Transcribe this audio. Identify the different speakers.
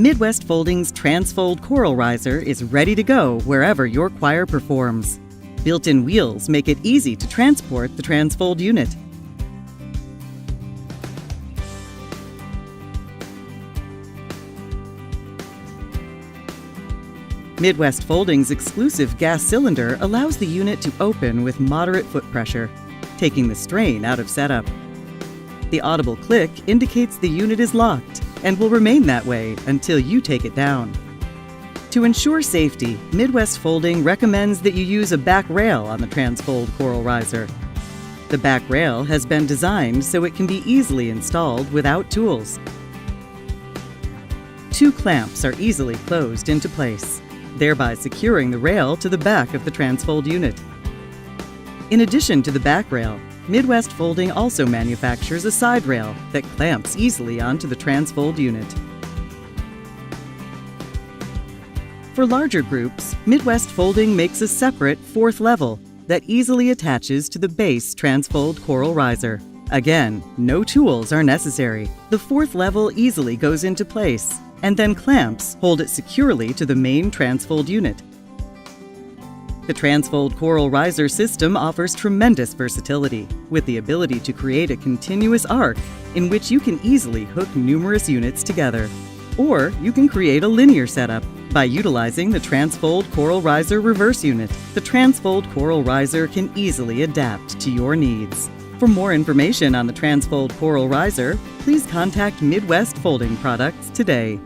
Speaker 1: Midwest Folding's TransFold Choral Riser is ready to go wherever your choir performs. Built-in wheels make it easy to transport the TransFold unit. Midwest Folding's exclusive gas cylinder allows the unit to open with moderate foot pressure, taking the strain out of setup. The audible click indicates the unit is locked and will remain that way until you take it down. To ensure safety, Midwest Folding recommends that you use a back rail on the TransFold Choral Riser. The back rail has been designed so it can be easily installed without tools. 2 clamps are easily closed into place, thereby securing the rail to the back of the TransFold unit. In addition to the back rail, Midwest Folding also manufactures a side rail that clamps easily onto the TransFold unit. For larger groups, Midwest Folding makes a separate 4th level that easily attaches to the base TransFold Choral Riser. Again, no tools are necessary. The 4th level easily goes into place, and then clamps hold it securely to the main TransFold unit. The TransFold Choral Riser system offers tremendous versatility, with the ability to create a continuous arc in which you can easily hook numerous units together. Or you can create a linear setup by utilizing the TransFold Choral Riser reverse unit. The TransFold Choral Riser can easily adapt to your needs. For more information on the TransFold Choral Riser, please contact Midwest Folding Products today.